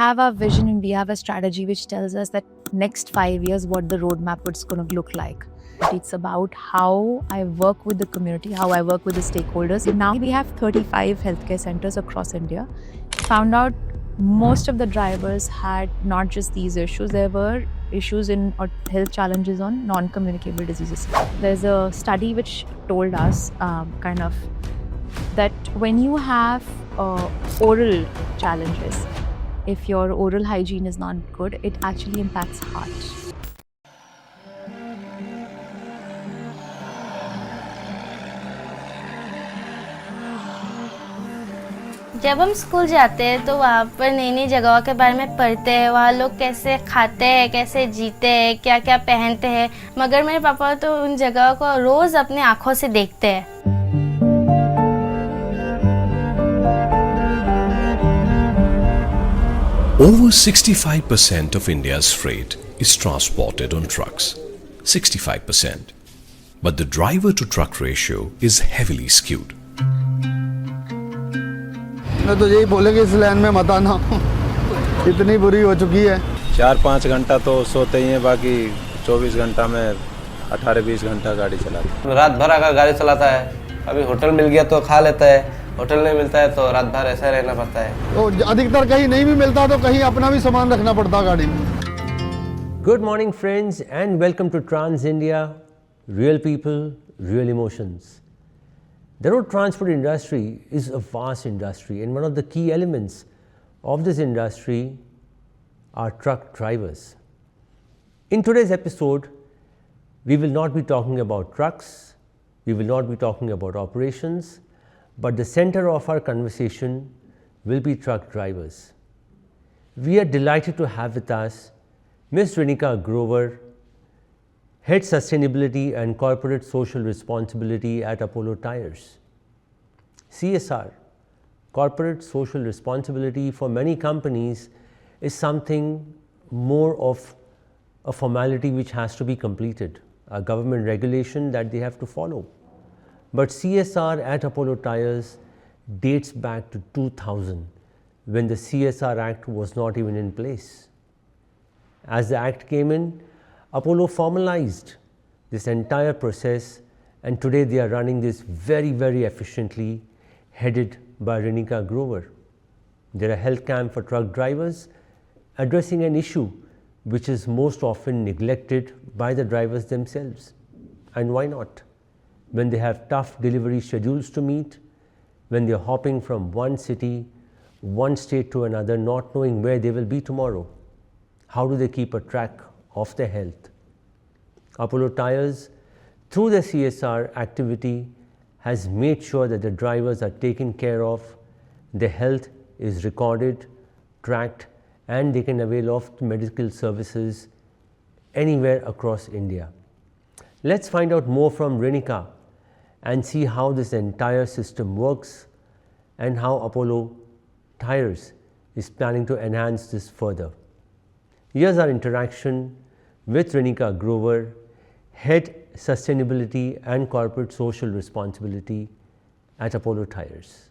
have our vision and we have a strategy which tells us that next 5 years what the roadmap is going to look like. It's about how I work with the community, how I work with the stakeholders. Now we have 35 healthcare centers across India. Found out most of the drivers had not just these issues, there were issues in or health challenges on non-communicable diseases. There's a study which told us that when you have oral challenges, if your oral hygiene is not good, it actually impacts heart. जब हम school जाते हैं तो वहाँ पर नई नई जगहों के बारे में पढ़ते हैं, वहाँ लोग कैसे खाते हैं, कैसे जीते हैं, क्या क्या पहनते हैं, मगर मेरे पापा तो उन जगहों को रोज़ अपनी आँखों से देखते हैं। Over 65% of India's freight is transported on trucks. 65%. But the driver to truck ratio is heavily skewed. मैं तो यही बोलेंगे इस लाइन में मत आना, इतनी बुरी हो चुकी है। 4-5 घंटा तो सोते ही हैं, बाकी 24 घंटा में 18-20 घंटा गाड़ी चलाते हैं। रात भर अगर गाड़ी चलाता है, अभी होटल मिल गया तो खा लेता है, होटल नहीं मिलता है तो रात भर ऐसा रहना पड़ता है। तो अधिकतर कहीं नहीं भी मिलता तो कहीं अपना भी सामान रखना पड़ता गाड़ी में। Good morning friends and welcome to Trans India, real people, real emotions. The road transport industry is a vast industry and one of the key elements of this industry are truck drivers. In today's episode, we will not be talking about trucks, we will not be talking about operations, but the center of our conversation will be truck drivers. We are delighted to have with us Ms. Renika Grover, Head Sustainability and Corporate Social Responsibility at Apollo Tyres. CSR, Corporate Social Responsibility, for many companies is something more of a formality which has to be completed, a government regulation that they have to follow. But CSR at Apollo Tyres dates back to 2000, when the CSR Act was not even in place. As the Act came in, Apollo formalized this entire process, and today they are running this very, very efficiently, headed by Renika Grover. They are a health camp for truck drivers, addressing an issue which is most often neglected by the drivers themselves. And why not? When they have tough delivery schedules to meet, when they are hopping from one city, one state to another, not knowing where they will be tomorrow, how do they keep a track of their health? Apollo Tyres, through the CSR activity, has made sure that the drivers are taken care of, their health is recorded, tracked, and they can avail of medical services anywhere across India. Let's find out more from Renika and see how this entire system works and how Apollo Tyres is planning to enhance this further. Here's our interaction with Renika Grover, Head Sustainability and Corporate Social Responsibility at Apollo Tyres.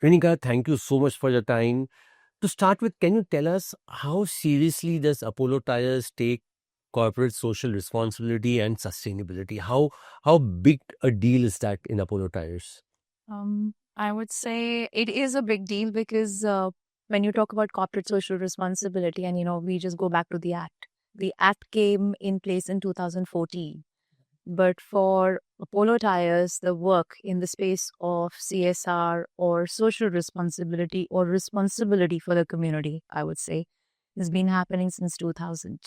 Renika, thank you so much for your time. To start with, can you tell us how seriously does Apollo Tyres take corporate social responsibility and sustainability? How big a deal is that in Apollo Tyres? I would say it is a big deal because when you talk about corporate social responsibility, and we just go back to the Act. The Act came in place in 2014. But for Apollo Tyres, the work in the space of CSR or social responsibility or responsibility for the community, I would say, has been happening since 2000.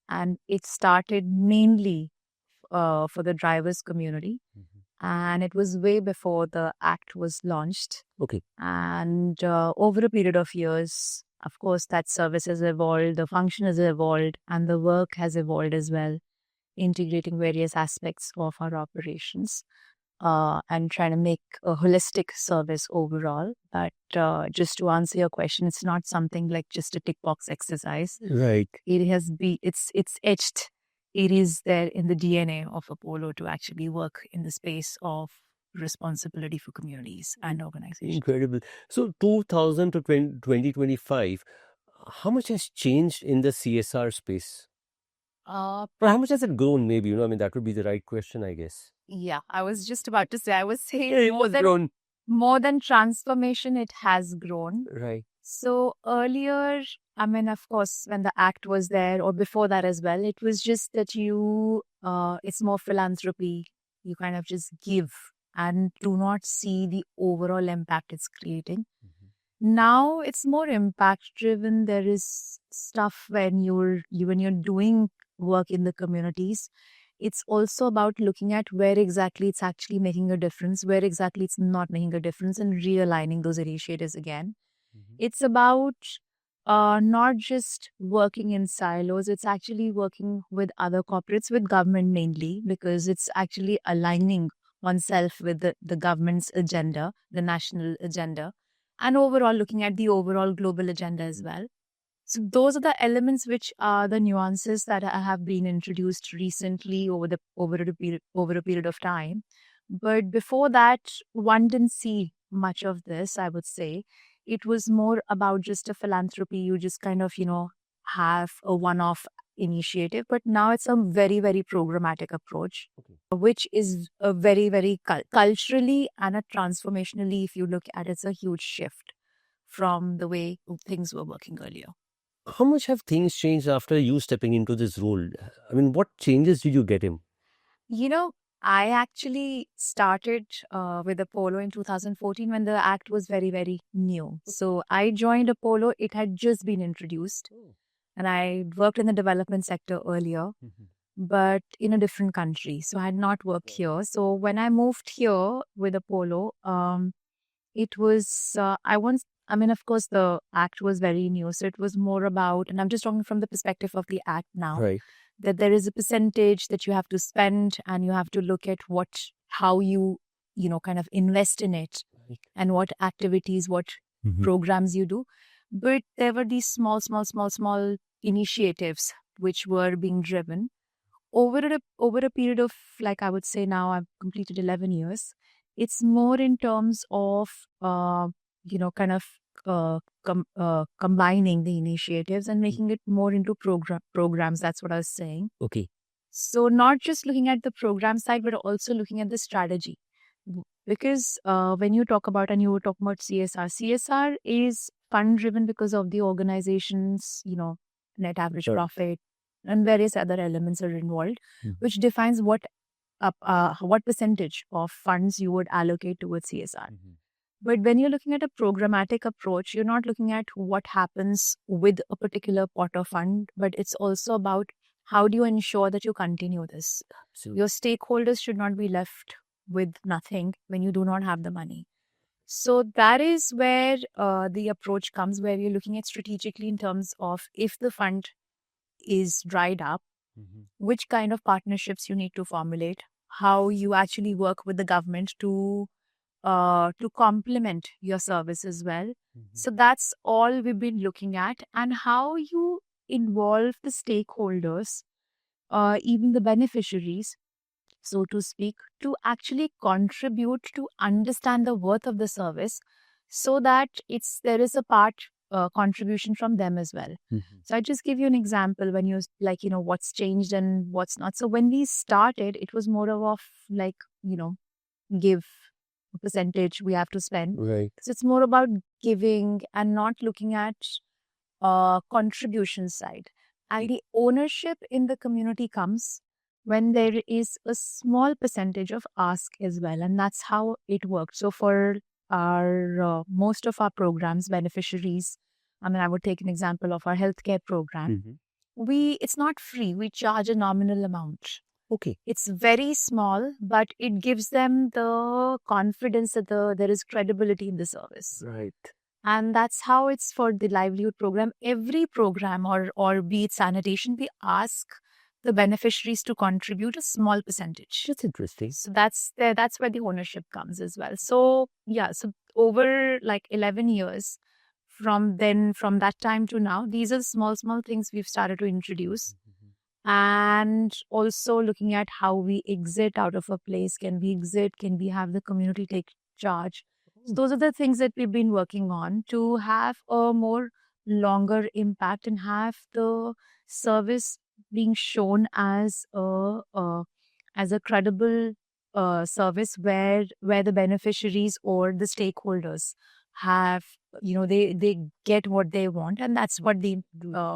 And it started mainly for the drivers community. And it was way before the Act was launched. Okay. And over a period of years, of course, that service has evolved, the function has evolved, and the work has evolved as well, integrating various aspects of our operations and trying to make a holistic service overall. But just to answer your question, it's not something like just a tick box exercise. Right. It's etched. It is there in the DNA of Apollo to actually work in the space of responsibility for communities and organizations. Incredible. So 2000 to 2025, how much has changed in the CSR space? Or how much has it grown, maybe? I mean, that would be the right question, I guess. Yeah, I was just about to say, I was saying Yeah, it was grown. more than transformation, it has grown. Right. So earlier, I mean, of course, when the act was there or before that as well, it was just that it's more philanthropy. You kind of just give and do not see the overall impact it's creating. Now it's more impact driven. There is stuff when you're doing work in the communities. It's also about looking at where exactly it's actually making a difference, where exactly it's not making a difference, and realigning those initiatives again. It's about not just working in silos, it's actually working with other corporates, with government mainly, because it's actually aligning oneself with the government's agenda, the national agenda, and overall looking at the overall global agenda as well. So those are the elements which are the nuances that have been introduced recently over a period of time. But before that, one didn't see much of this, I would say. It was more about just a philanthropy. You just kind of, have a one-off initiative. But now it's a very, very programmatic approach, which is a very, very culturally and a transformationally, if you look at it, it's a huge shift from the way things were working earlier. How much have things changed after you stepping into this role? I mean, what changes did you get in? I actually started with Apollo in 2014 when the act was very, very new. So I joined Apollo. It had just been introduced. And I worked in the development sector earlier, but in a different country. So I had not worked here. So when I moved here with Apollo, it was, of course, the act was very new. So it was more about, and I'm just talking from the perspective of the act now, Right. that there is a percentage that you have to spend and you have to look at how you kind of invest in it and what activities, what programs you do. But there were these small initiatives which were being driven over a period of, like, I would say now I've completed 11 years. It's more in terms of, combining the initiatives and making it more into programs. That's what I was saying. Okay. So not just looking at the program side, but also looking at the strategy. Because when you talk about, and you were talking about CSR is fund driven because of the organization's, net average profit and various other elements are involved, which defines what percentage of funds you would allocate towards CSR. But when you're looking at a programmatic approach, you're not looking at what happens with a particular pot of fund, but it's also about how do you ensure that you continue this. Absolutely. Your stakeholders should not be left with nothing when you do not have the money. So that is where the approach comes, where you're looking at strategically in terms of if the fund is dried up, which kind of partnerships you need to formulate, how you actually work with the government to complement your service as well. So that's all we've been looking at, and how you involve the stakeholders, even the beneficiaries, so to speak, to actually contribute to understand the worth of the service, so that there is a part contribution from them as well. So I just give you an example when you what's changed and what's not. So when we started, it was more of give a percentage we have to spend. Right. So it's more about giving and not looking at contribution side. And the ownership in the community comes when there is a small percentage of ask as well. And that's how it works. So for our most of our programs, beneficiaries, I would take an example of our healthcare program. It's not free. We charge a nominal amount. Okay. It's very small, but it gives them the confidence that there is credibility in the service. Right. And that's how it's for the livelihood program. Every program, or be it sanitation, we ask the beneficiaries to contribute a small percentage. That's interesting. So that's where the ownership comes as well. So so over 11 years from that time to now, these are small things we've started to introduce. and also looking at how we exit out of a place. Can we exit? Can we have the community take charge? So those are the things that we've been working on to have a more longer impact and have the service being shown as a credible service where the beneficiaries or the stakeholders have, they get what they want, and that's what the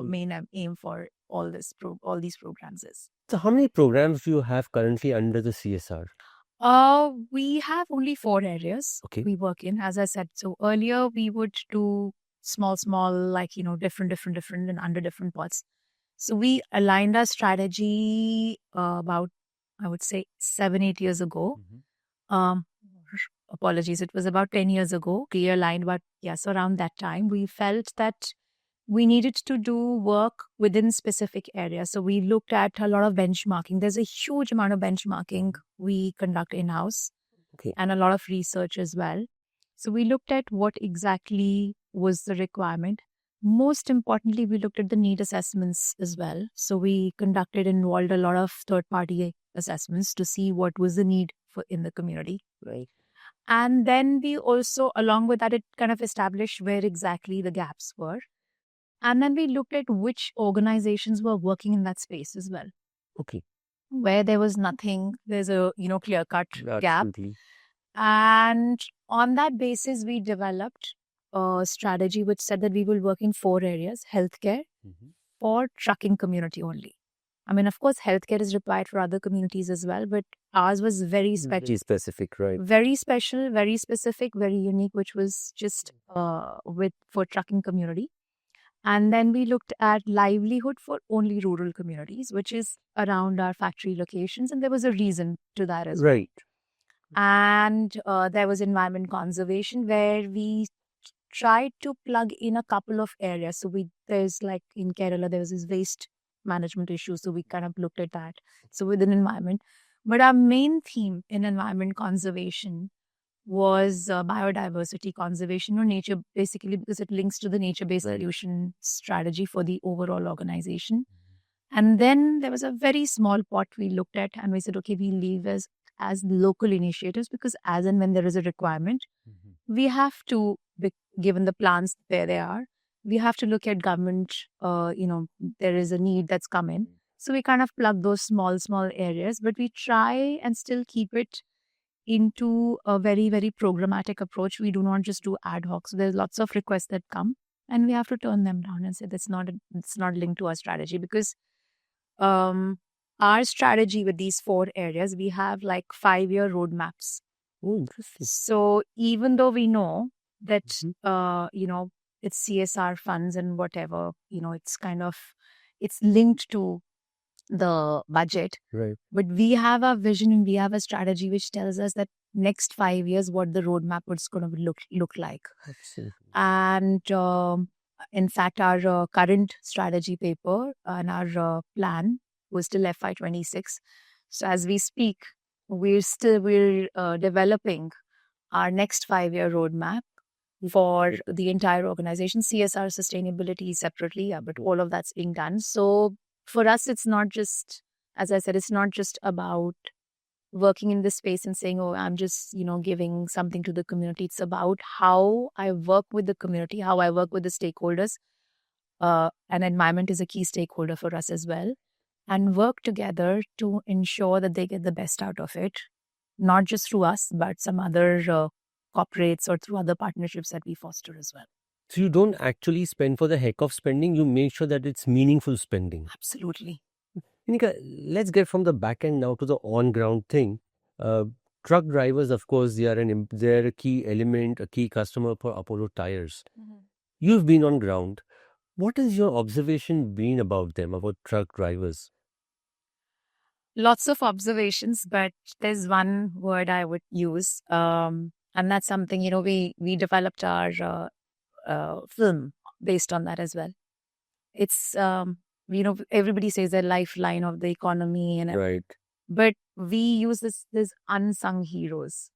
main aim for all these programs is. So, how many programs do you have currently under the CSR? We have only 4 areas Okay. we work in, as I said. So earlier we would do small, like, different and under different pots. So we aligned our strategy about, I would say, 7-8 years ago. Apologies, it was about 10 years ago. We aligned, but yes, around that time, we felt that we needed to do work within specific areas. So we looked at a lot of benchmarking. There's a huge amount of benchmarking we conduct in-house. Okay. And a lot of research as well. So we looked at what exactly was the requirement. Most importantly, we looked at the need assessments as well. So we involved a lot of third-party assessments to see what was the need in the community. Right. And then we also, along with that, it kind of established where exactly the gaps were. And then we looked at which organizations were working in that space as well. Okay. Where there was nothing, there's a clear-cut gap. Absolutely. And on that basis, we developed a strategy which said that we will work in 4 areas: healthcare for trucking community only. I mean, of course, healthcare is required for other communities as well, but ours was very special. Very specific, right? Very special, very specific, very unique, which was just for trucking community. And then we looked at livelihood for only rural communities, which is around our factory locations. And there was a reason to that as well. Right. And there was environment conservation, where we tried to plug in a couple of areas. So there's like in Kerala, there was this waste management issue. So we kind of looked at that. So within environment. But our main theme in environment conservation was biodiversity conservation or nature, basically because it links to the nature-based solution strategy for the overall organization. And then there was a very small pot we looked at, and we said, okay, we leave as local initiatives, because as and when there is a requirement, we have to, given the plans where they are, we have to look at government, there is a need that's come in. So we kind of plug those small areas, but we try and still keep it into a very, very programmatic approach. We do not just do ad hoc. So there's lots of requests that come, and we have to turn them down and say it's not linked to our strategy, because our strategy with these 4 areas, we have like 5-year roadmaps. Oh, interesting. So even though we know that, it's CSR funds and whatever, it's linked to the budget. Right. But we have a vision and we have a strategy which tells us that next 5 years, what the roadmap is going to look like. Absolutely. And in fact, our current strategy paper and our plan was till FY26. So as we speak, we're developing our next 5-year roadmap for the entire organization. CSR sustainability separately, but all of that's being done. So for us, it's not just, as I said, it's not just about working in this space and saying, oh, I'm just, giving something to the community. It's about how I work with the community, how I work with the stakeholders. And environment is a key stakeholder for us as well. And work together to ensure that they get the best out of it, not just through us, but some other corporates or through other partnerships that we foster as well. So you don't actually spend for the heck of spending. You make sure that it's meaningful spending. Absolutely. Inika, let's get from the back end now to the on-ground thing. Truck drivers, of course, they're a key element, a key customer for Apollo Tyres. You've been on ground. What has your observation been about them, about truck drivers? Lots of observations, but there's one word I would use, and that's something, we developed our film based on that as well. It's, everybody says the lifeline of the economy, and Right. but we use this unsung heroes.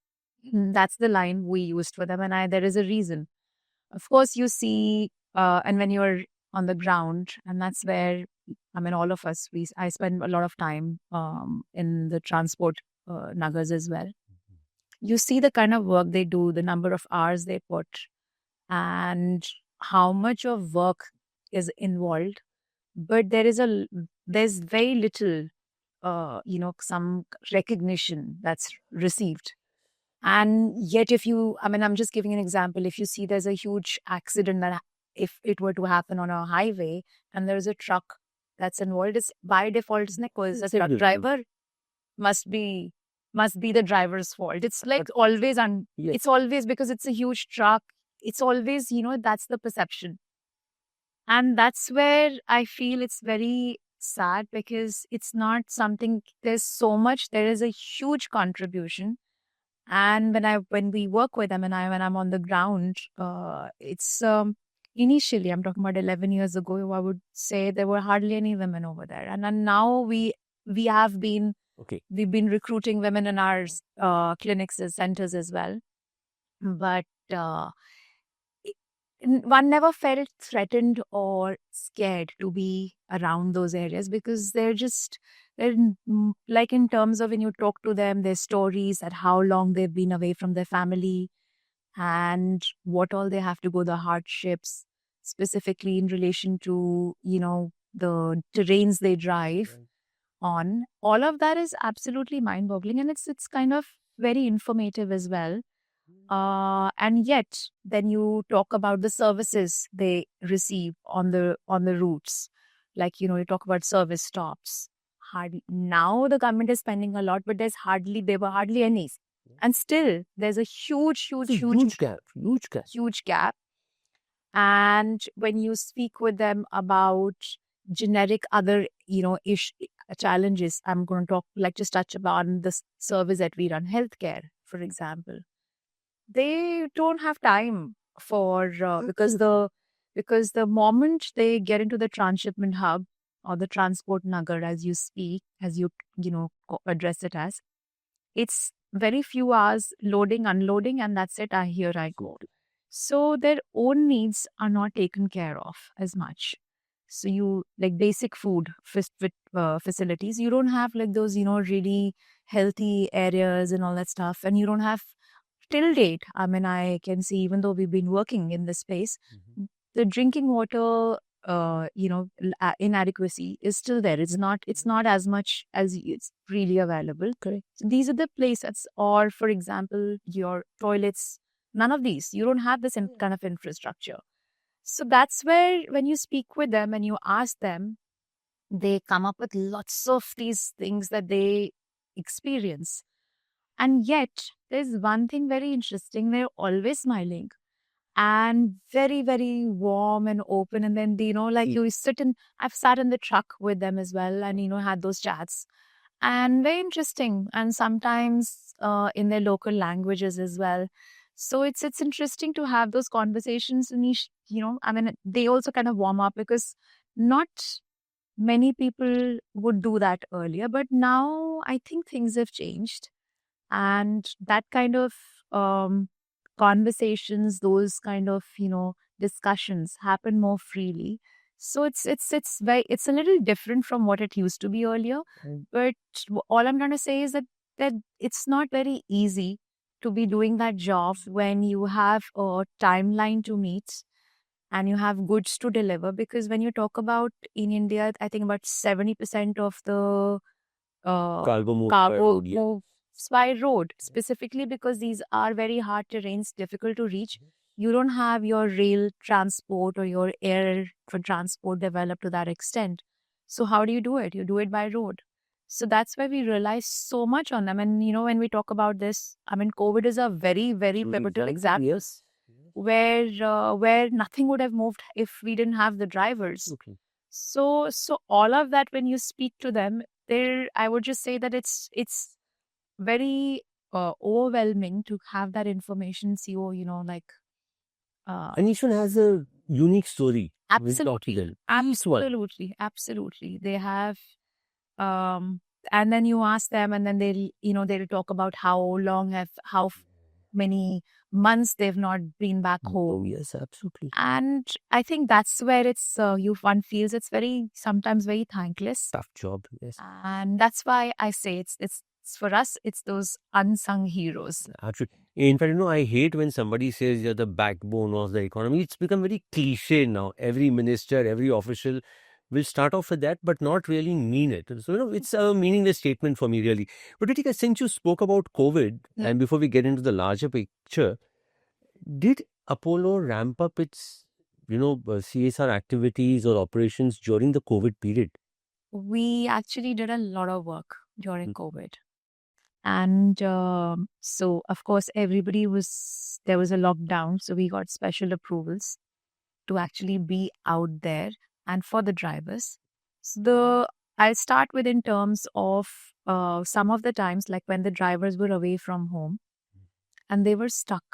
That's the line we used for them, and there is a reason. Of course, you see, and when you're on the ground, and that's where, I mean, all of us, I spend a lot of time in the transport nagars as well. You see the kind of work they do, the number of hours they put, and how much of work is involved. But there's very little, some recognition that's received. And yet, I'm just giving an example. If you see there's a huge accident that if it were to happen on a highway and there's a truck that's involved, it's by default, isn't it? Because the truck driver must be the driver's fault. It's like always, it's always because it's a huge truck. It's always, that's the perception. And that's where I feel it's very sad, because it's not something, there is a huge contribution. And when we work with them, and when I'm on the ground, it's initially, I'm talking about 11 years ago, I would say there were hardly any women over there. And then now we've been recruiting women in our clinics and centers as well. But one never felt threatened or scared to be around those areas, because they're like, in terms of when you talk to them, their stories at how long they've been away from their family and what all they have to go, the hardships, specifically in relation to, the terrains they drive on. All of that is absolutely mind-boggling, and it's kind of very informative as well. And yet, then you talk about the services they receive on the routes, like, you talk about service stops. Now the government is spending a lot, but there were hardly any, and still there's a huge gap. And when you speak with them about generic other, challenges, I'm going to just touch upon the service that we run, healthcare, for example. They don't have time for because the moment they get into the transshipment hub or the transport nagar, as you address it as, it's very few hours loading, unloading, and that's it. Here I go. So their own needs are not taken care of as much. So you, like, basic food facilities, you don't have like those, really healthy areas and all that stuff, and you don't have. Till date, I can see, even though we've been working in this space, the drinking water, inadequacy is still there. It's not as much as it's really available. Correct. So these are the places, or for example, your toilets. None of these. You don't have this kind of infrastructure. So that's where, when you speak with them and you ask them, they come up with lots of these things that they experience. And yet, there's one thing very interesting. They're always smiling and very, very warm and open. And then, I've sat in the truck with them as well, and, had those chats. And very interesting. And sometimes in their local languages as well. So it's interesting to have those conversations. And, they also kind of warm up, because not many people would do that earlier. But now I think things have changed. And that kind of conversations, those kind of, discussions happen more freely. So it's a little different from what it used to be earlier. But all I'm trying to say is that it's not very easy to be doing that job when you have a timeline to meet and you have goods to deliver. Because when you talk about in India, I think about 70% of the cargo moves by road, specifically because these are very hard terrains, difficult to reach. You don't have your rail transport or your air for transport developed to that extent. So how do you do it? You do it by road. So that's why we rely so much on them. And, when we talk about this, COVID is a very, very pivotal example. Yes. Where nothing would have moved if we didn't have the drivers. Okay. So all of that, when you speak to them, I would just say that it's very overwhelming to have that information. See, and each one has a unique story. Absolutely. They have, and then you ask them, and then they'll talk about how long many months they've not been back home. Oh, yes, absolutely. And I think that's where it's one feels it's very sometimes very thankless, Tough job, yes. and that's why I say it's for us it's those unsung heroes. Absolutely. In fact, I hate when somebody says you're the backbone of the economy. It's become very cliche now. Every minister, every official will start off with that, but not really mean it. So, it's a meaningless statement for me, really. But Ritika, since you spoke about COVID, and before we get into the larger picture, did Apollo ramp up its, CSR activities or operations during the COVID period? We actually did a lot of work during COVID. And so, of course, there was a lockdown. So we got special approvals to actually be out there and for the drivers. So I'll start with in terms of some of the times, like when the drivers were away from home and they were stuck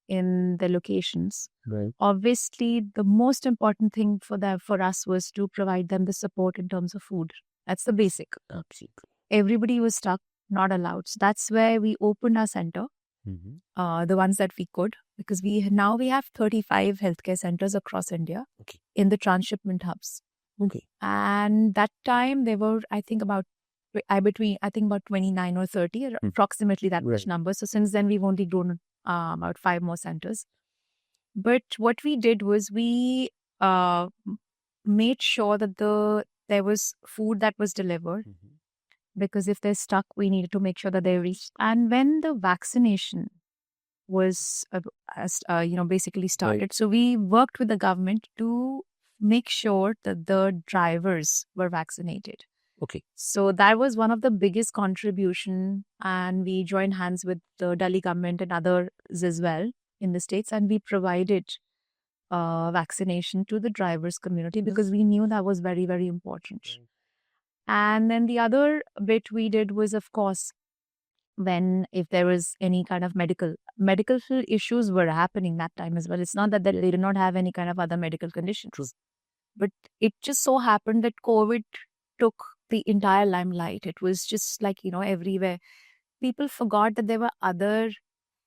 in the locations. Right. Obviously, the most important thing for us was to provide them the support in terms of food. That's the basic. Absolutely. Everybody was stuck, not allowed. So that's where we opened our center, the ones that we could, because we have 35 healthcare centers across India in the transshipment hubs. Okay. And that time there were, I think about 29 or 30, or approximately that much number. So since then we've only grown about 5 more centers. But what we did was we made sure that there was food that was delivered. Because if they're stuck, we needed to make sure that they reached. And when the vaccination was, basically started, so we worked with the government to make sure that the drivers were vaccinated. Okay. So that was one of the biggest contribution, and we joined hands with the Delhi government and others as well in the states, and we provided vaccination to the drivers community because we knew that was very, very important. And then the other bit we did was, of course, if there was any kind of medical issues were happening that time as well. It's not that they did not have any kind of other medical conditions. But it just so happened that COVID took the entire limelight. It was just like, everywhere. People forgot that there were other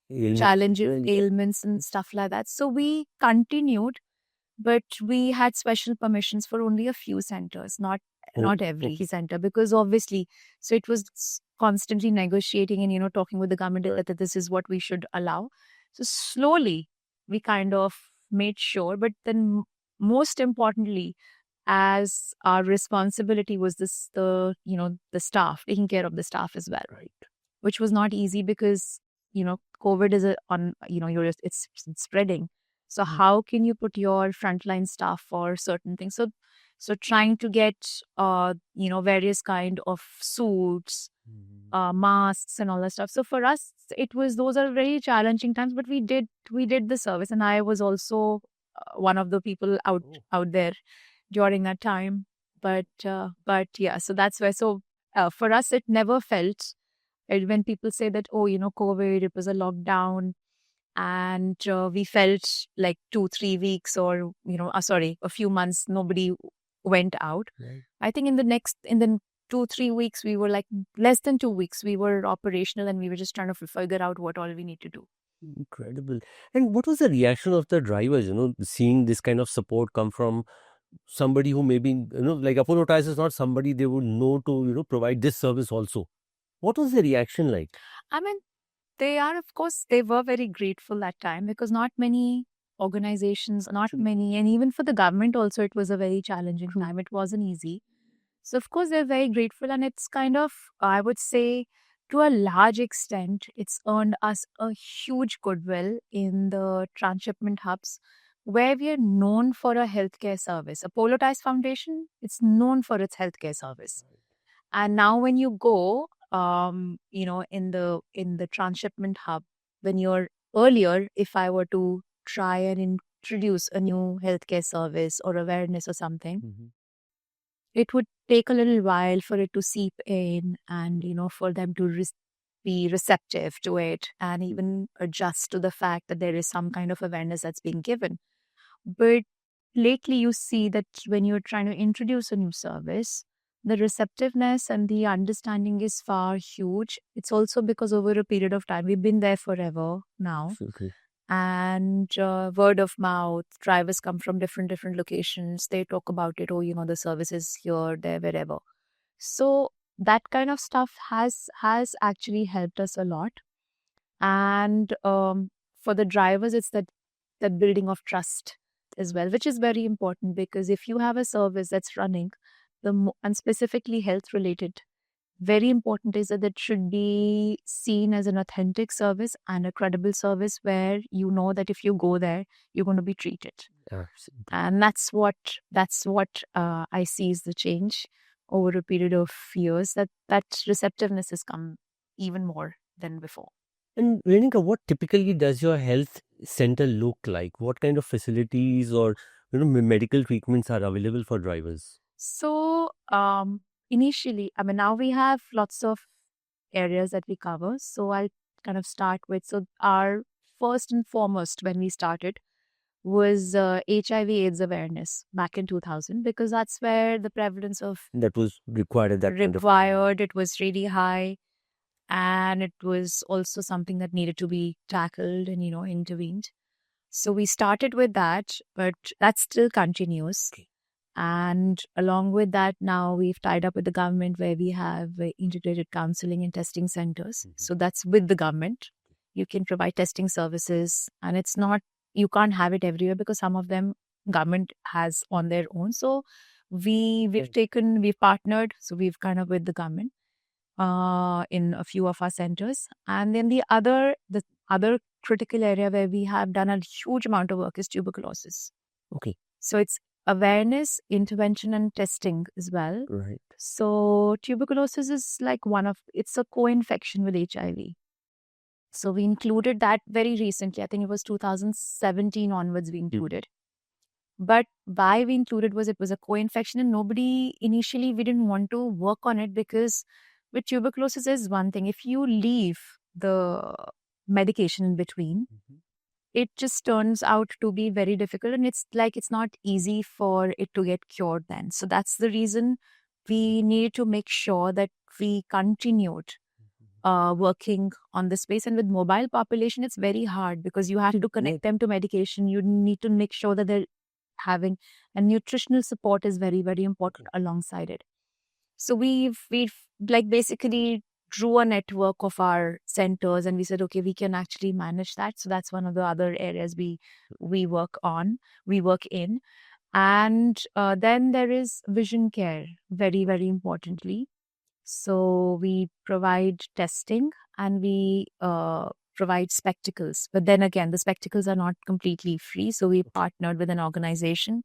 challenges, ailments and stuff like that. So we continued, but we had special permissions for only a few centers, not every center, because obviously, so it was constantly negotiating and, talking with the government that this is what we should allow. So slowly we kind of made sure, but then most importantly, as our responsibility was the staff, taking care of the staff as well. Right. Which was not easy because, COVID is it's spreading. So how can you put your frontline staff for certain things? So trying to get, various kind of suits, masks and all that stuff. So for us, those are very challenging times, but we did the service. And I was also one of the people out there during that time. But yeah, so that's why. So for us, it never felt, when people say that, COVID, it was a lockdown. And we felt like 2-3 weeks or, a few months, nobody went out. Right. I think in the 2-3 weeks, we were like less than 2 weeks, we were operational and we were just trying to figure out what all we need to do. Incredible. And what was the reaction of the drivers, seeing this kind of support come from somebody who maybe, like Apollo Tyres is not somebody they would know to, provide this service also. What was the reaction like? I mean, they were very grateful that time because not many organizations, and even for the government also, it was a very challenging time. It wasn't easy. So of course, they're very grateful, and it's kind of, I would say, to a large extent, it's earned us a huge goodwill in the transshipment hubs where we are known for a healthcare service. Apollo Tyres Foundation, it's known for its healthcare service. And now when you go, in the transshipment hub, when you're earlier, if I were to try and introduce a new healthcare service or awareness or something, it would take a little while for it to seep in and, for them to be receptive to it and even adjust to the fact that there is some kind of awareness that's being given. But lately you see that when you're trying to introduce a new service, the receptiveness and the understanding is far huge. It's also because over a period of time, we've been there forever now. Okay. And word of mouth, drivers come from different locations. They talk about it. Oh, the service is here, there, wherever. So that kind of stuff has actually helped us a lot. And for the drivers, it's that building of trust as well, which is very important, because if you have a service that's running, and specifically health related, very important is that it should be seen as an authentic service and a credible service where you know that if you go there, you're going to be treated. Absolutely. And that's what I see is the change over a period of years, that receptiveness has come even more than before. And Renika, what typically does your health center look like? What kind of facilities or medical treatments are available for drivers? So initially, I mean, now we have lots of areas that we cover. So I'll kind of start with, so our first and foremost when we started was HIV/AIDS awareness back in 2000, because that's where the prevalence of That was required at that point of time. required, it was really high, and it was also something that needed to be tackled and intervened. So we started with that, but that still continues. Okay. And along with that, now we've tied up with the government where we have integrated counseling and testing centers. So that's with the government. You can provide testing services, and it's not, you can't have it everywhere because some of them government has on their own. So we've partnered. So we've kind of with the government in a few of our centers. And then the other critical area where we have done a huge amount of work is tuberculosis. Okay. So it's awareness, intervention, and testing as well. Right. So tuberculosis is like it's a co-infection with HIV. So we included that very recently. I think it was 2017 onwards we included. But why we included was it was a co-infection, and initially we didn't want to work on it, because with tuberculosis is one thing. If you leave the medication in between, it just turns out to be very difficult, and it's not easy for it to get cured then. So that's the reason we need to make sure that we continued working on this space. And with mobile population, it's very hard because you have to connect them to medication. You need to make sure that they're having, and nutritional support is very, very important alongside it. So we've basically drew a network of our centers, and we said, okay, we can actually manage that. So that's one of the other areas we work in. And then there is vision care, very, very importantly. So we provide testing, and we provide spectacles. But then again, the spectacles are not completely free. So we partnered with an organization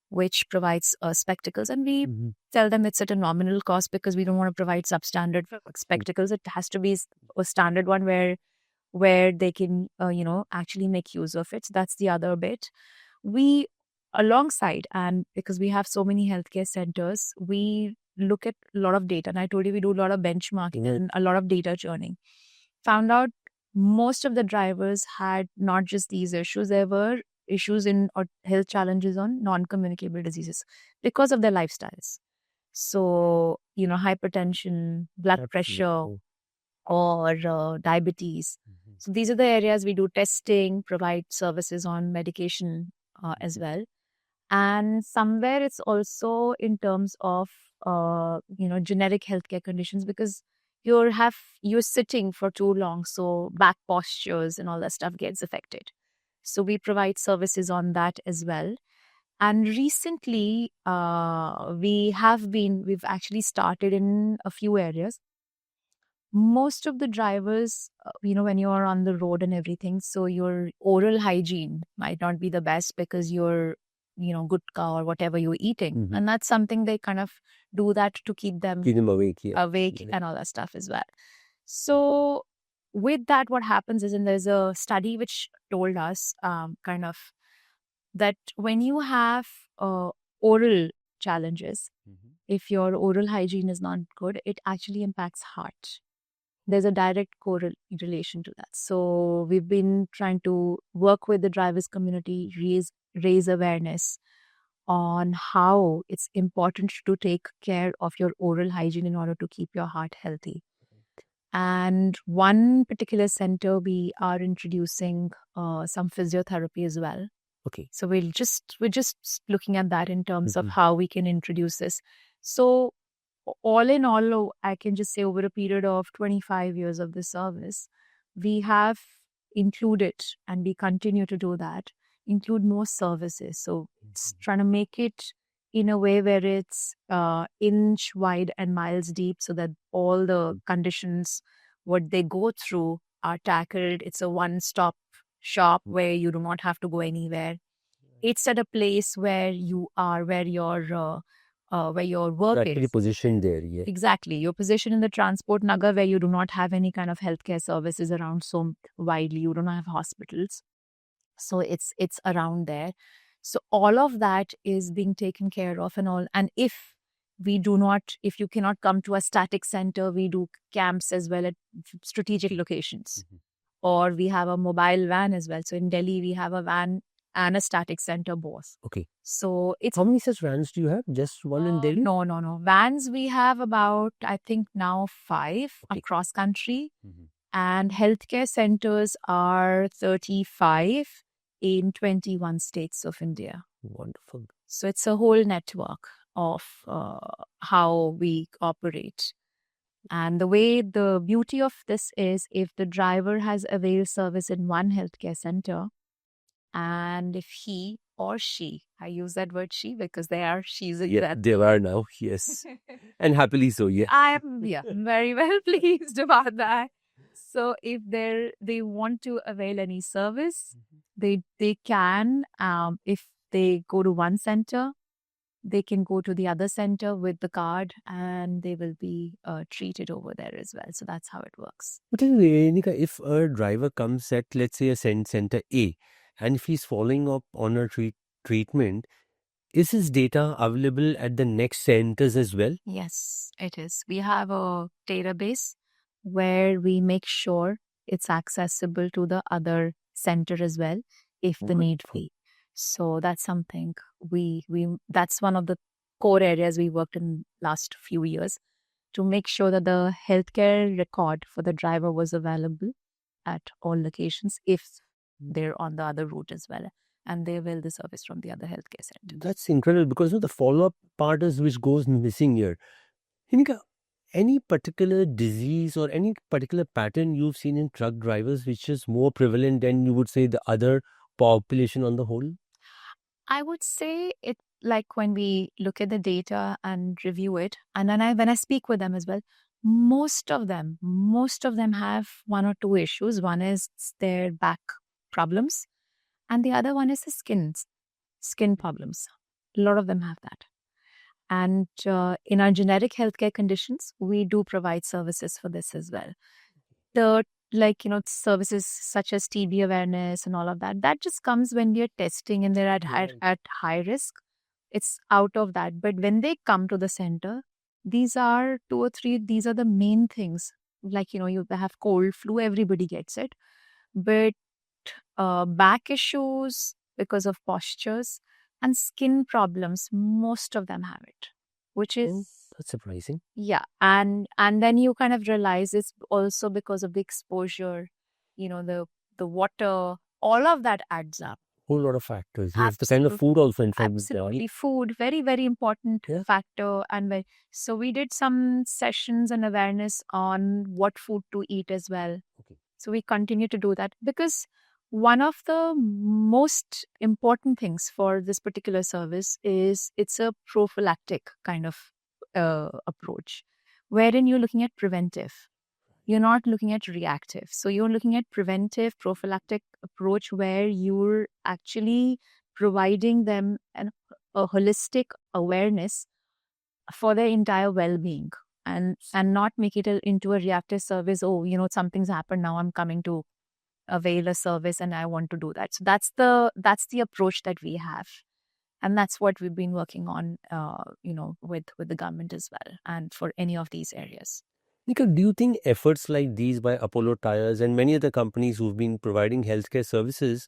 which provides spectacles, and we tell them it's at a nominal cost because we don't want to provide substandard spectacles. It has to be a standard one where they can actually make use of it. So that's the other bit. We alongside, and because we have so many healthcare centers, we look at a lot of data. And I told you we do a lot of benchmarking and a lot of data churning. Found out most of the drivers had not just these issues. There were issues or health challenges on non-communicable diseases because of their lifestyles. So, hypertension, blood pressure, or diabetes. So these are the areas we do testing, provide services on medication as well. And somewhere it's also in terms of, generic healthcare conditions, because you're sitting for too long. So back postures and all that stuff gets affected. So we provide services on that as well. And recently, we've actually started in a few areas. Most of the drivers, when you're on the road and everything, so your oral hygiene might not be the best because you're, gutka or whatever you're eating. And that's something they kind of do that to keep them awake. And all that stuff as well. So with that, what happens is, and there's a study which told us that when you have oral challenges, if your oral hygiene is not good, it actually impacts heart. There's a direct correlation to that. So we've been trying to work with the drivers community, raise awareness on how it's important to take care of your oral hygiene in order to keep your heart healthy. And one particular center, we are introducing some physiotherapy as well. Okay. So we're just looking at that in terms of Mhm. how we can introduce this. So all in all, I can just say over a period of 25 years of the service, we have included, and we continue to do that, include more services. So it's trying to make it in a way where it's inch wide and miles deep, so that all the conditions, what they go through, are tackled. It's a one-stop shop where you do not have to go anywhere. It's at a place where you are, where your work You're actually is. positioned there, yeah. Exactly. You're positioned in the transport nagar where you do not have any kind of healthcare services around so widely. You don't have hospitals. So it's around there. So all of that is being taken care of and all. And if you cannot come to a static center, we do camps as well at strategic locations. Or we have a mobile van as well. So in Delhi, we have a van and a static center both. Okay. So it's How many such vans do you have? Just one in Delhi? No. Vans, we have about, I think now 5 Okay. across country. Mhm. And healthcare centers are 35 in 21 states of India. Wonderful. So it's a whole network of how we operate. And the beauty of this is, if the driver has availed service in one healthcare center, and if he or she, I use that word she because she's a Yeah, they are now, yes. And happily so, yeah. I'm very well pleased about that. So if they want to avail any service, they can. If they go to one center, they can go to the other center with the card, and they will be treated over there as well. So that's how it works. But Nika, if a driver comes at, let's say, a center A, and if he's following up on a treatment, is his data available at the next centers as well? Yes, it is. We have a database where we make sure it's accessible to the other center as well, if the need Wonderful. be. So that's something that's one of the core areas we worked in last few years, to make sure that the healthcare record for the driver was available at all locations if they're on the other route as well, and they avail the service from the other healthcare center. That's incredible, because the follow-up part is which goes missing here. Nika, any particular disease or any particular pattern you've seen in truck drivers which is more prevalent than you would say the other population on the whole? I would say it, like when we look at the data and review it, and then when I speak with them as well, most of them have one or two issues. One is their back problems, and the other one is the skin problems. A lot of them have that. And in our generic healthcare conditions, we do provide services for this as well. The services such as TB awareness and all of that, that just comes when we are testing and they're at high risk. It's out of that. But when they come to the center, these are 2 or 3, these are the main things. Like, you have cold, flu, everybody gets it. But back issues because of postures and skin problems, most of them have it, which is That's surprising. yeah. And then you kind of realize it's also because of the exposure, the water, all of that adds up. Whole lot of factors. Yes, the kind of Absolutely. food also in fact. Absolutely. Food, very, very important Yeah. factor. And so we did some sessions and awareness on what food to eat as well. Okay. So we continue to do that, because one of the most important things for this particular service is it's a prophylactic kind of approach, wherein you're looking at preventive. You're not looking at reactive. So you're looking at preventive, prophylactic approach, where you're actually providing them a holistic awareness for their entire well-being, and not make it into a reactive service. Oh, something's happened, now I'm coming to avail a service and I want to do that. So that's the approach that we have. And that's what we've been working on, with the government as well, and for any of these areas. Nika, do you think efforts like these by Apollo Tyres and many other companies who've been providing healthcare services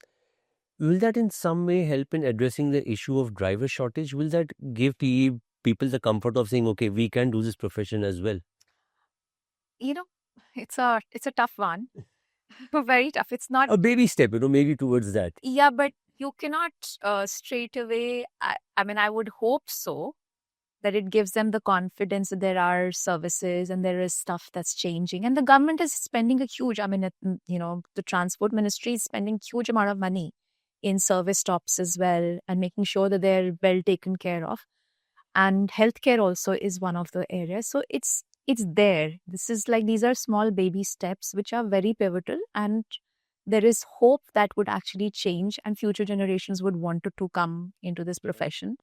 Will that in some way help in addressing the issue of driver shortage? Will that give people the comfort of saying, okay, we can do this profession as well? You know, it's a tough one. Very tough. It's not. A baby step, maybe towards that. Yeah, but you cannot straight away. I mean, I would hope so, that it gives them the confidence that there are services and there is stuff that's changing. And the government is spending a huge, the transport ministry is spending huge amount of money in service stops as well, and making sure that they're well taken care of. And healthcare also is one of the areas. So it's there. These are small baby steps which are very pivotal, and there is hope that would actually change and future generations would want to come into this profession.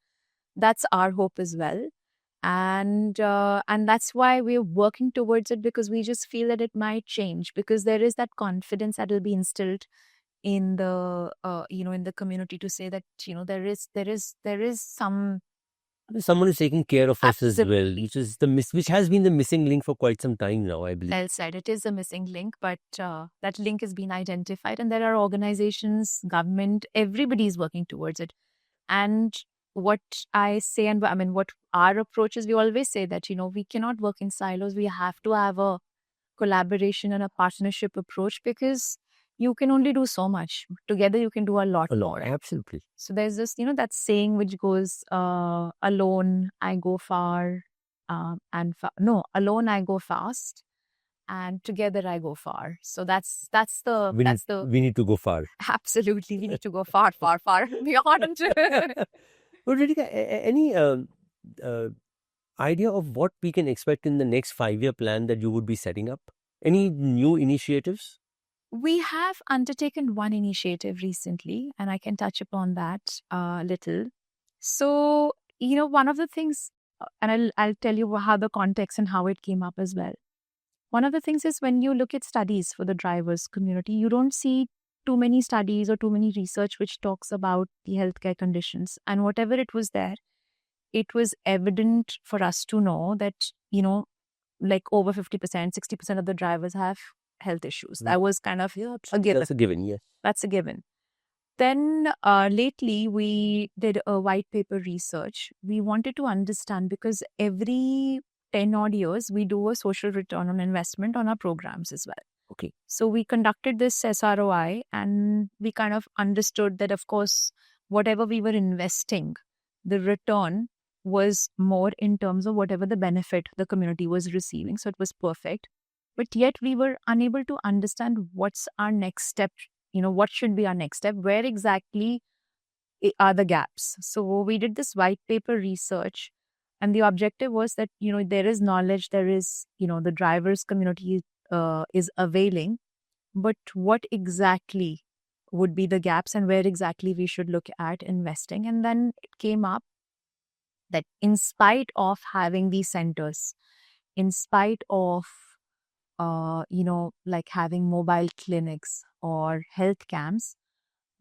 That's our hope as well. And that's why we're working towards it, because we just feel that it might change, because there is that confidence that will be instilled in the in the community, to say that there is some. Someone is taking care of us as Absolutely. well, which is which has been the missing link for quite some time now, I believe. Well said. It is a missing link, but that link has been identified, and there are organizations, government, everybody is working towards it. And what I say, and I mean, what our approach is, we always say that, we cannot work in silos. We have to have a collaboration and a partnership approach, because you can only do so much. Together, you can do a lot more. Absolutely. So there's this, that saying which goes, alone I go far, alone I go fast, and together I go far. So that's the We need to go far. absolutely, we need to go far, far, far beyond. But Ritika, any idea of what we can expect in the next 5-year plan that you would be setting up? Any new initiatives? We have undertaken one initiative recently, and I can touch upon that a little. So, one of the things, and I'll tell you how the context and how it came up as well. One of the things is, when you look at studies for the drivers community, you don't see too many studies or too many research which talks about the healthcare conditions. And whatever it was there, it was evident for us to know that, like over 50%, 60% of the drivers have health issues. That was kind of a given. That's a given, yes. That's a given. Then lately we did a white paper research. We wanted to understand, because every 10 odd years we do a social return on investment on our programs as well. Okay. So we conducted this SROI, and we kind of understood that, of course, whatever we were investing, the return was more in terms of whatever the benefit the community was receiving. So it was perfect. But yet we were unable to understand what's our next step, what should be our next step, where exactly are the gaps. So we did this white paper research, and the objective was that, there is knowledge, there is, the drivers community is availing, but what exactly would be the gaps and where exactly we should look at investing. And then it came up that in spite of having these centers, in spite of like having mobile clinics or health camps,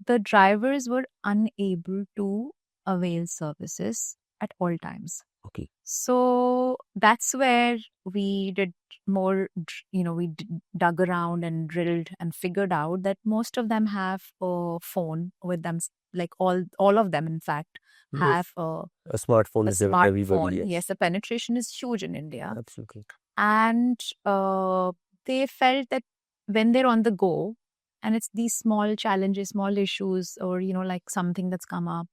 the drivers were unable to avail services at all times. Okay. So that's where we did more, we dug around and drilled and figured out that most of them have a phone with them, like all of them, in fact, have a smartphone is everybody. smartphone. Yes, the penetration is huge in India. Absolutely. And they felt that when they're on the go, and it's these small challenges, small issues, or, like something that's come up,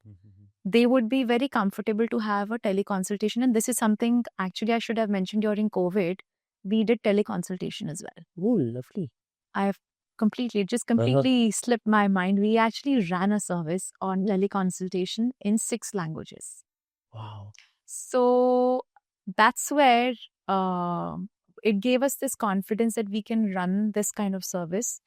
they would be very comfortable to have a teleconsultation. And this is something actually I should have mentioned during COVID. We did teleconsultation as well. Oh, lovely. I've completely slipped my mind. We actually ran a service on teleconsultation in 6 languages. Wow. So that's where it gave us this confidence that we can run this kind of service.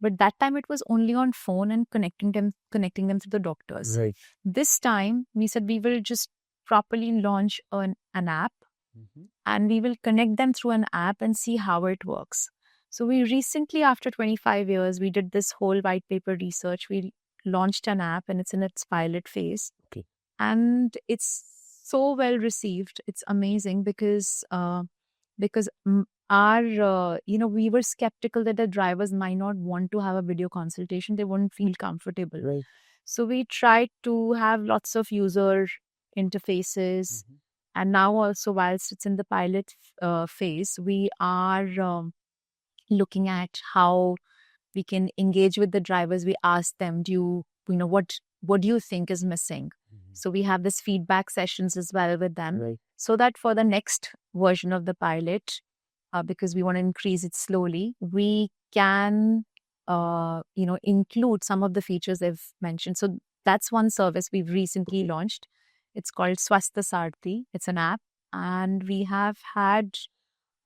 But that time it was only on phone and connecting them to the doctors. Right. This time we said we will just properly launch an app, and we will connect them through an app and see how it works. So we recently, after 25 years, we did this whole white paper research. We launched an app, and it's in its pilot phase. Okay. And it's so well received. It's amazing, because our, we were skeptical that the drivers might not want to have a video consultation. They wouldn't feel comfortable. Right. So we tried to have lots of user interfaces. And now also, whilst it's in the pilot phase, we are looking at how we can engage with the drivers. We ask them, what do you think is missing? So we have this feedback sessions as well with them, Right. so that for the next version of the pilot, because we want to increase it slowly, we can include some of the features they've mentioned. So that's one service we've recently launched. It's called Swastha Sarthi. It's an app, and we have had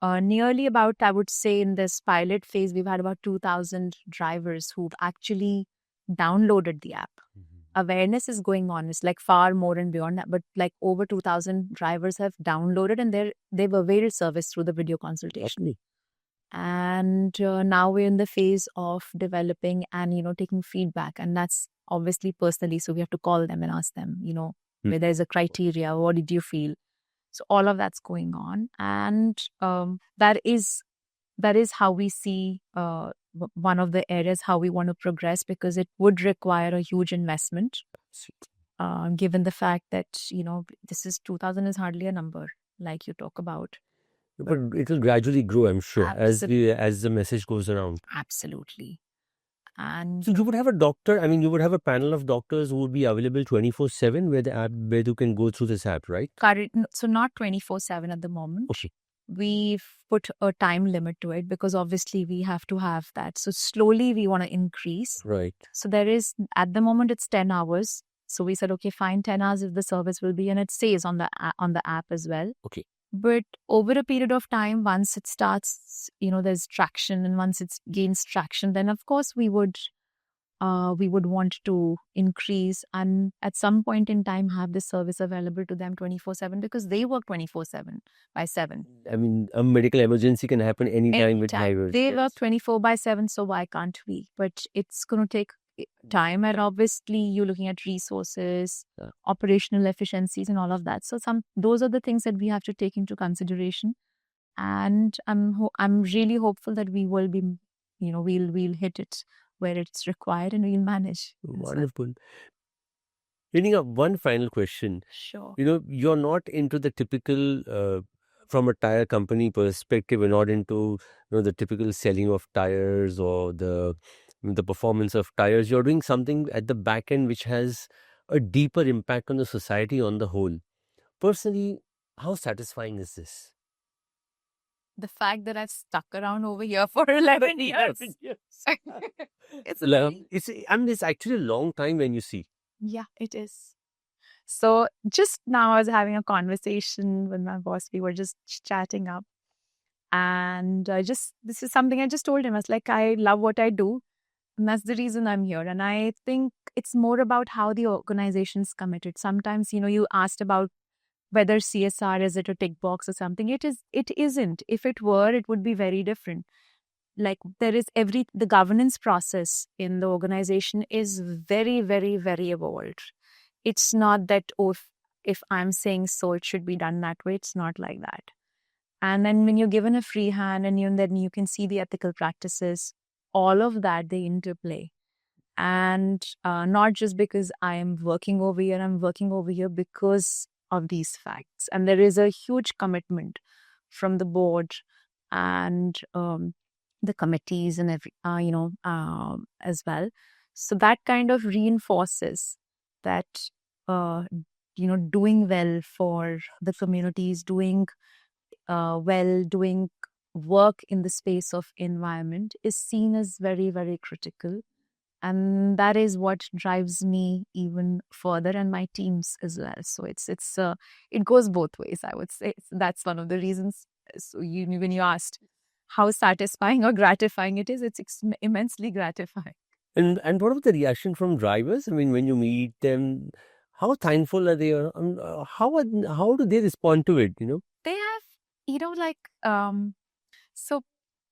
nearly about, I would say, in this pilot phase, we've had about 2,000 drivers who've actually downloaded the app. Awareness is going on. It's like far more and beyond that, but like over 2,000 drivers have downloaded, and they've availed service through the video consultation. And now we're in the phase of developing and taking feedback, and that's obviously personally. So we have to call them and ask them, whether there's a criteria. What did you feel? So all of that's going on, and that is how we see one of the areas how we want to progress, because it would require a huge investment, given the fact that this is 2,000 is hardly a number like you talk about. But it will gradually grow, I'm sure, as the message goes around. Absolutely. And So you would have a doctor. I mean, you would have a panel of doctors who would be available 24/7, where you can go through this app, right? so not 24/7 at the moment. Okay. We've put a time limit to it, because obviously we have to have that. So slowly we want to increase. Right. So there is, at the moment, it's 10 hours. So we said, okay, fine, 10 hours if the service will be, and it says on the app as well. Okay. But over a period of time, once it starts, there's traction, and once it gains traction, then of course we would want to increase, and at some point in time have this service available to them 24/7, because they work 24/7. I mean, a medical emergency can happen anytime with drivers. They work 24/7, so why can't we? But it's going to take time, and obviously you're looking at resources, operational efficiencies, and all of that. So those are the things that we have to take into consideration, and I'm really hopeful that we will be, we'll hit it where it's required, and we'll manage. Wonderful. Leading one final question. Sure. You're not into the typical, from a tire company perspective, we're not into the typical selling of tires or the performance of tires. You're doing something at the back end which has a deeper impact on the society on the whole. Personally, how satisfying is this? The fact that I've stuck around over here for 11 years. It's actually a long time when you see. Yeah, it is. So just now I was having a conversation with my boss. We were just chatting up. And this is something I just told him. I was like, I love what I do. And that's the reason I'm here. And I think it's more about how the organization's committed. Sometimes, you asked about whether CSR is it a tick box or something. It isn't. If it were, it would be very different. Like there is the governance process in the organization is very, very, very evolved. It's not that, if I'm saying so, it should be done that way. It's not like that. And then when you're given a free hand, and then you can see the ethical practices, all of that, they interplay. And not just because I am working over here, I'm working over here because of these facts. And there is a huge commitment from the board and the committees and as well. So that kind of reinforces that, doing well for the communities, doing work in the space of environment is seen as very, very critical. And that is what drives me even further, and my teams as well. So it goes both ways, I would say. So that's one of the reasons. So when you asked how satisfying or gratifying it is, it's immensely gratifying. And what about the reaction from drivers? I mean, when you meet them, how thankful are they? How do they respond to it? They have, so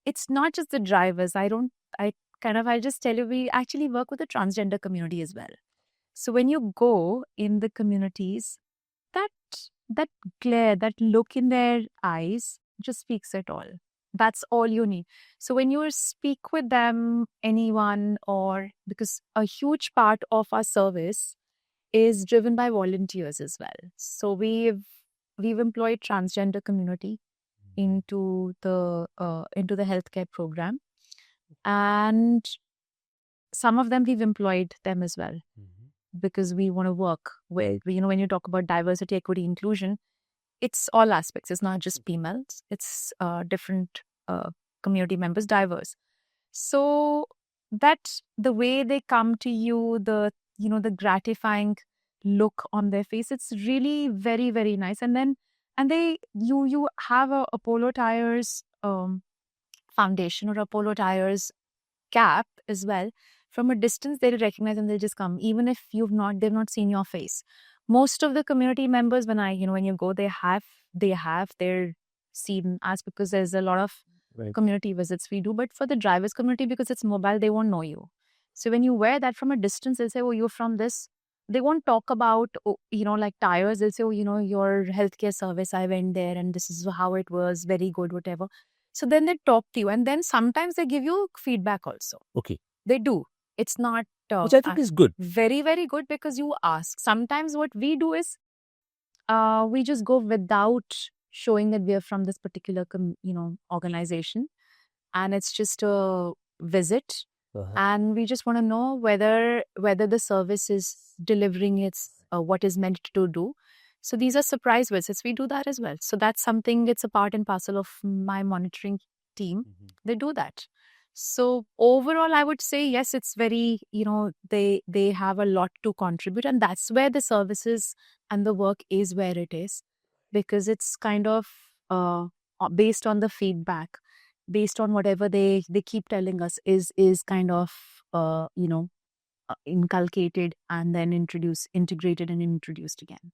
it's not just the drivers. I'll just tell you, we actually work with the transgender community as well. So when you go in the communities, that glare, that look in their eyes just speaks it all. That's all you need. So when you speak with them, anyone, or because a huge part of our service is driven by volunteers as well. So we've employed transgender community into the healthcare program, and some of them we've employed them as well because we want to work with, when you talk about diversity, equity, inclusion, it's all aspects. It's not just females. It's different community members, diverse. So that the way they come to you, the gratifying look on their face, it's really very, very nice. And then you have a Apollo Tyres foundation or Apollo Tyres cap as well. From a distance, they'll recognize and they'll just come, even if they've not seen your face. Most of the community members, when you go, they have their seen us because there's a lot of community visits we do. But for the drivers community, because it's mobile, they won't know you. So when you wear that from a distance, they'll say, "Oh, you're from this." They won't talk about, like tires. They'll say, "Oh, your healthcare service, I went there and this is how it was, very good, whatever." So then they talk to you, and then sometimes they give you feedback also. Okay. They do. It's not... Which I think is good. Very, very good, because you ask. Sometimes what we do is we just go without showing that we are from this particular organization, and it's just a visit, and we just want to know whether the service is delivering its what is meant to do. So these are surprise visits. We do that as well. So that's something, it's a part and parcel of my monitoring team. They do that. So overall, I would say, yes, it's very, they have a lot to contribute, and that's where the services and the work is where it is, because it's kind of based on the feedback, based on whatever they keep telling us is kind of, inculcated and then integrated and introduced again.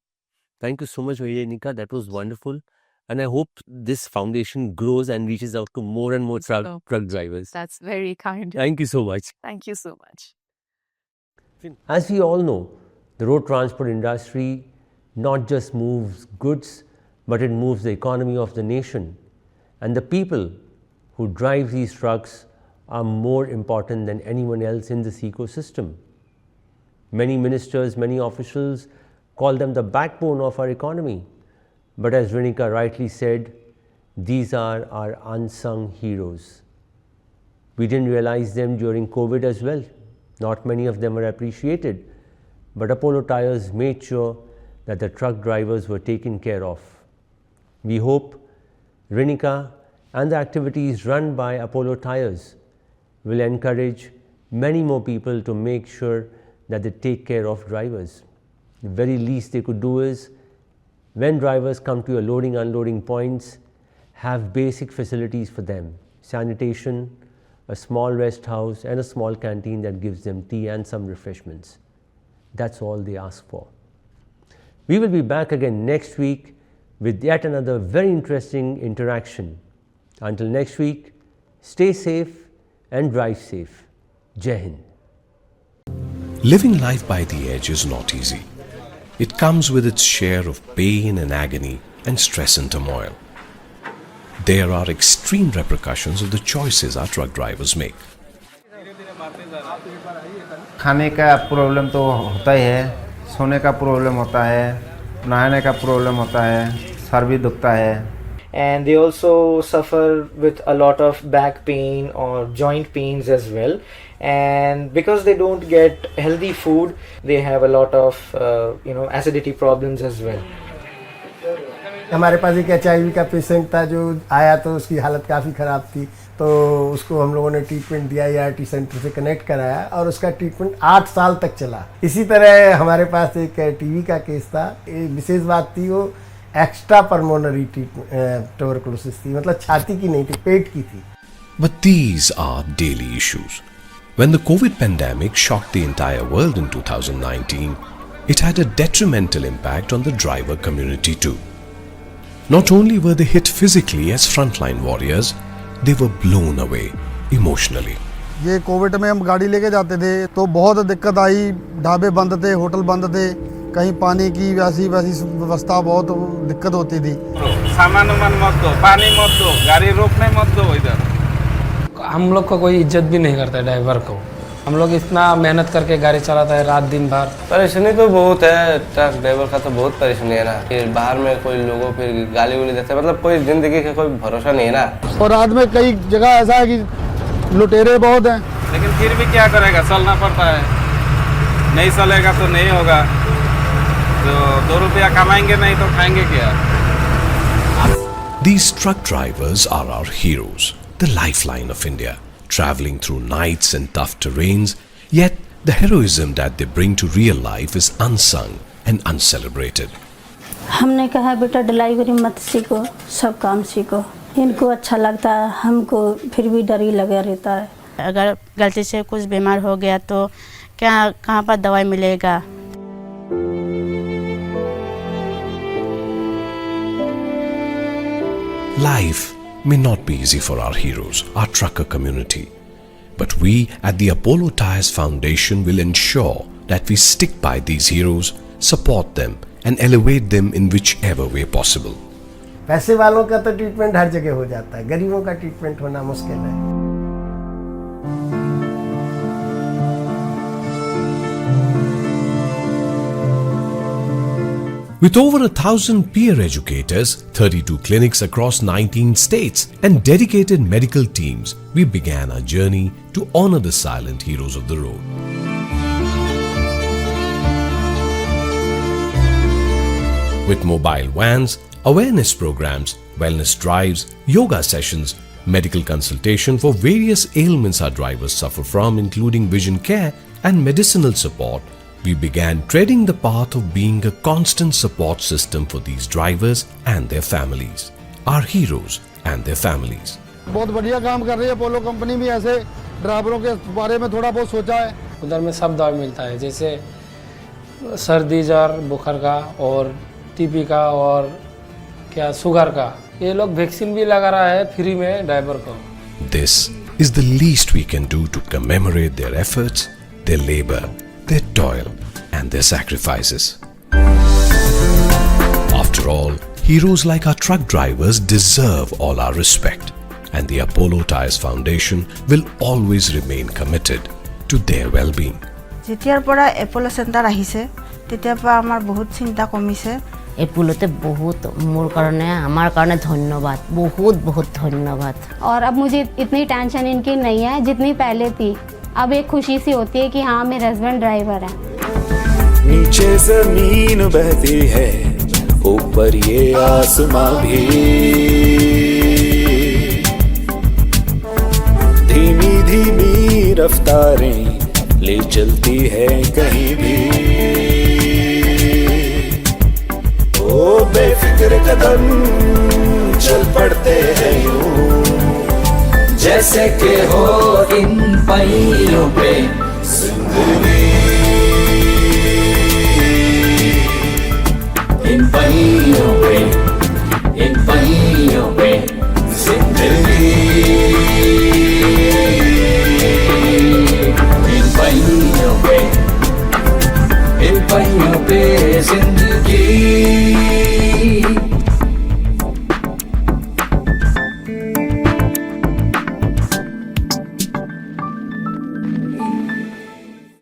Thank you so much, Nika. That was wonderful. And I hope this foundation grows and reaches out to more and more truck drivers. That's very kind. Thank you so much. Thank you so much. As we all know, the road transport industry not just moves goods, but it moves the economy of the nation. And the people who drive these trucks are more important than anyone else in this ecosystem. Many ministers, many officials call them the backbone of our economy. But as Rinika rightly said, these are our unsung heroes. We didn't realize them during COVID as well. Not many of them are appreciated. But Apollo Tyres made sure that the truck drivers were taken care of. We hope Rinika and the activities run by Apollo Tyres will encourage many more people to make sure that they take care of drivers. The very least they could do is, when drivers come to your loading unloading points, have basic facilities for them: sanitation, a small rest house, and a small canteen that gives them tea and some refreshments. That's all they ask for. We will be back again next week with yet another very interesting interaction. Until next week, stay safe and drive safe. Jai Hind. Living life by the edge is not easy. It comes with its share of pain and agony and stress and turmoil. There are extreme repercussions of the choices our truck drivers make. खाने का problem तो होता ही है, सोने का problem होता है, नहाने का प्रॉब्लम होता है, सर भी दुखता है. And they also suffer with a lot of back pain or joint pains as well. And because they don't get healthy food, they have a lot of acidity problems as well. हमारे पास एक HIV का patient था जो आया, तो उसकी हालत काफ़ी ख़राब थी, तो उसको हम लोगों ने ट्रीटमेंट दिया, ERT सेंटर से कनेक्ट कराया और उसका ट्रीटमेंट 8 साल तक चला. इसी तरह हमारे पास एक TB का केस था. विशेष बात थी, वो एक्स्ट्रा पल्मोनरी ट्यूबरकुलोसिस थी, मतलब छाती की नहीं थी, पेट की थी. But these are daily issues. When the COVID pandemic shocked the entire world in 2019, it had a detrimental impact on the driver community too. Not only were they hit physically as frontline warriors, they were blown away emotionally. ये Covid में हम गाड़ी लेके जाते थे तो बहुत दिक्कत आई. ढाबे बंद थे, होटल बंद थे, कहीं पानी की वैसी व्यवस्था बहुत दिक्कत होती थी। सामान मत दो, पानी मत दो, गाड़ी रोकने मत दो इधर। हम लोग को कोई इज्जत भी नहीं करता है ड्राइवर को। हम लोग इतना मेहनत करके गाड़ी चलाता है रात दिन भर। परेशानी तो बहुत है, ट्रक ड्राइवर का तो बहुत परेशानी है ना। फिर बाहर में कोई लोगों फिर गाली गुली देते हैं, मतलब कोई जिंदगी का कोई भरोसा नहीं है ना। और रात में कई जगह ऐसा है कि लुटेरे बहुत हैं, लेकिन फिर भी क्या करेगा, चलना पड़ता है। नहीं चलेगा तो नहीं होगा, तो 2 रुपया कमाएंगे नहीं तो खाएंगे क्या। These truck drivers are our heroes, the lifeline of India, traveling through nights and tough terrains, yet the heroism that they bring to real life is unsung and uncelebrated. हमने कहा बेटा ड्राइवरी मत सीखो, सब काम सीखो। इनको अच्छा लगता है, हमको फिर भी डर ही लगा रहता है। अगर गलती से कुछ बीमार हो गया तो कहाँ पर दवाई मिलेगा। Life may not be easy for our heroes, our trucker community. But we at the Apollo Tyres Foundation will ensure that we stick by these heroes, support them and elevate them in whichever way possible. पैसे वालों का तो treatment हर जगह हो जाता है, गरीबों का ट्रीटमेंट होना मुश्किल है। With over 1,000 peer educators, 32 clinics across 19 states and dedicated medical teams, we began our journey to honor the silent heroes of the road. With mobile vans, awareness programs, wellness drives, yoga sessions, medical consultation for various ailments our drivers suffer from, including vision care and medicinal support, we began treading the path of being a constant support system for these drivers and their families, our heroes and their families. बहुत बढ़िया काम कर रही है Apollo company भी, ऐसे ड्राइवरों के बारे में थोड़ा बहुत सोचा है। उधर में सब दवा मिलता है, जैसे सर्दी ज्वर बुखार का और टीबी का और क्या शुगर का। ये लोग वैक्सीन भी लगा रहा है फ्री में ड्राइवर को। This is the least we can do to commemorate their efforts, their labor, their toil and their sacrifices. After all, heroes like our truck drivers deserve all our respect, and the Apollo Tyres Foundation will always remain committed to their well-being. যেতিয়াৰ পৰা এপলো centre আহিছে তেতিয়াৰ পৰা আমাৰ বহুত চিন্তা কমিছে। एपोलोते बहुत मोर कारण हमारे कारण धन्यवाद, बहुत बहुत धन्यवाद। और अब मुझे इतनी टेंशन इनकी नहीं है जितनी पहले थी। अब एक खुशी सी होती है कि हाँ मेरे हस्बैंड ड्राइवर हैं। नीचे जमीन बहती है, ऊपर ये आसमां भी, धीमी धीमी रफ्तारें ले चलती है कहीं भी। ओ बेफिक्र कदम चल पड़ते हैं यूं, जैसे के हो इन पहियों पे जिंदगी, इन पहियों पे जिंदगी, इन पहियों पे जिंदगी।